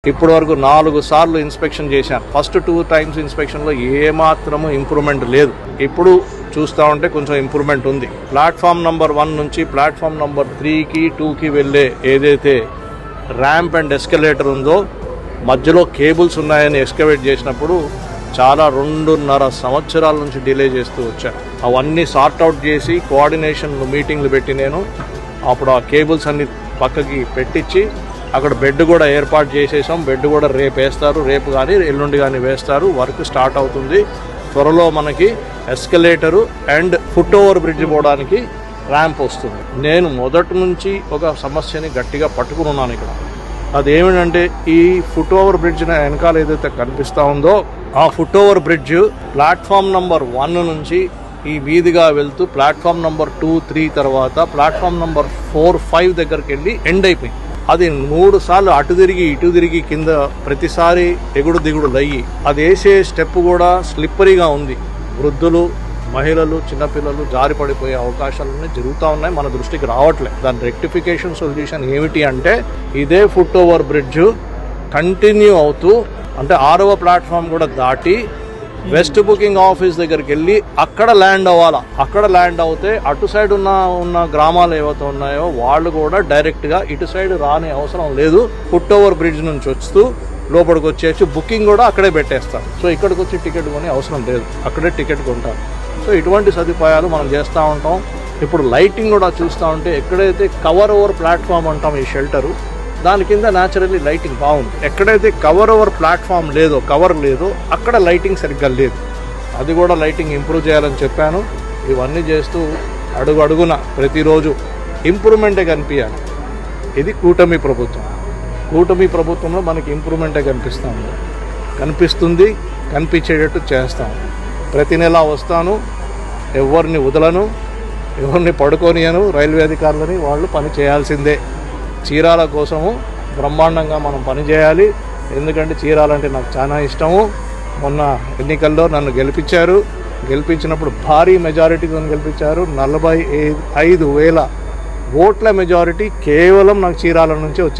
ఇప్పటి వరకు 4 సార్లు ఇన్స్పెక్షన్ చేశాను. ఫస్ట్ 2 times ఇన్స్పెక్షన్లో ఏమాత్రము ఇంప్రూవ్మెంట్ లేదు. ఇప్పుడు చూస్తూ ఉంటే కొంచెం ఇంప్రూవ్మెంట్ ఉంది. ప్లాట్ఫామ్ నెంబర్ 1 నుంచి ప్లాట్ఫామ్ నెంబర్ 3కి 2కి వెళ్ళే ఏదైతే ర్యాంప్ అండ్ ఎస్కలేటర్ ఉందో మధ్యలో కేబుల్స్ ఉన్నాయని ఎక్స్కవేట్ చేసినప్పుడు చాలా 2.5 సంవత్సరాల నుంచి డిలే చేస్తూ వచ్చాను. అవన్నీ సార్ట్అవుట్ చేసి కోఆర్డినేషన్ మీటింగ్లు పెట్టి నేను అప్పుడు ఆ కేబుల్స్ అన్ని పక్కకి పెట్టించి అక్కడ బెడ్ కూడా ఏర్పాటు చేసేసాం. బెడ్ కూడా రేపు వేస్తారు, రేపు కానీ ఎల్లుండి కానీ వేస్తారు. వర్క్ స్టార్ట్ అవుతుంది. త్వరలో మనకి ఎస్కలేటరు అండ్ ఫుట్ ఓవర్ బ్రిడ్జ్ పోవడానికి ర్యాంప్ వస్తుంది. నేను మొదటి నుంచి ఒక సమస్యని గట్టిగా పట్టుకుని ఉన్నాను ఇక్కడ. అదేమిటంటే ఈ ఫుట్ ఓవర్ బ్రిడ్జ్ వెనకాల ఏదైతే కనిపిస్తూ ఉందో ఆ foot over bridge platform number 1 నుంచి ఈ వీధిగా వెళ్తూ ప్లాట్ఫామ్ నెంబర్ 2, 3 తర్వాత ప్లాట్ఫామ్ నెంబర్ 4, 5 దగ్గరికి వెళ్ళి ఎండ్ అయిపోయింది. అది 3 సార్లు అటు తిరిగి ఇటు తిరిగి కింద ప్రతిసారి ఎగుడు దిగుడు అయ్యి అది వేసే స్టెప్ కూడా స్లిప్పరీగా ఉంది. వృద్ధులు, మహిళలు, చిన్నపిల్లలు జారి పడిపోయే అవకాశాలన్నీ జరుగుతూ ఉన్నాయి. మన దృష్టికి రావట్లేదు. దాని రెక్టిఫికేషన్ సొల్యూషన్ ఏమిటి అంటే ఇదే ఫుట్ ఓవర్ బ్రిడ్జ్ కంటిన్యూ అవుతూ అంటే 6వ ప్లాట్ఫామ్ కూడా దాటి వెస్ట్ బుకింగ్ ఆఫీస్ దగ్గరికి వెళ్ళి అక్కడ ల్యాండ్ అవ్వాలా. అక్కడ ల్యాండ్ అవుతే అటు సైడ్ ఉన్న గ్రామాలు ఏవైతే ఉన్నాయో వాళ్ళు కూడా డైరెక్ట్గా ఇటు సైడ్ రాని అవసరం లేదు. ఫుట్ ఓవర్ బ్రిడ్జ్ నుంచి వస్తూ లోపలికి వచ్చేసి బుకింగ్ కూడా అక్కడే పెట్టేస్తారు. సో ఇక్కడికి వచ్చి టికెట్ కొని అవసరం లేదు, అక్కడే టికెట్ కొంటారు. సో ఇటువంటి సదుపాయాలు మనం చేస్తూ ఉంటాం. ఇప్పుడు లైటింగ్ కూడా చూస్తూ ఉంటే ఎక్కడైతే కవర్ ఓవర్ ప్లాట్ఫామ్ అంటాం ఈ షెల్టరు, దాని కింద న్యాచురల్లీ లైటింగ్ బాగుంది. ఎక్కడైతే కవర్ ఓవర్ ప్లాట్ఫామ్ లేదో, కవర్ లేదో అక్కడ లైటింగ్ సరిగ్గా లేదు. అది కూడా లైటింగ్ ఇంప్రూవ్ చేయాలని చెప్పాను. ఇవన్నీ చేస్తూ అడుగు అడుగున ప్రతిరోజు ఇంప్రూవ్మెంటే కనిపించాలి. ఇది కూటమి ప్రభుత్వం. కూటమి ప్రభుత్వంలో మనకి ఇంప్రూవ్మెంటే కనిపిస్తుంది. కనిపించేటట్టు చేస్తాం. ప్రతి నెల వస్తాను, ఎవరిని వదలను, ఎవరిని పడుకోనియను. రైల్వే అధికారులని వాళ్ళు పని చేయాల్సిందే. చీరాల కోసము బ్రహ్మాండంగా మనం పనిచేయాలి. ఎందుకంటే చీరాలంటే నాకు చాలా ఇష్టము. మొన్న ఎన్నికల్లో నన్ను గెలిపించినప్పుడు భారీ మెజారిటీతో గెలిపించారు. 45,000 ఓట్ల మెజారిటీ కేవలం నాకు చీరాల నుంచి వచ్చింది.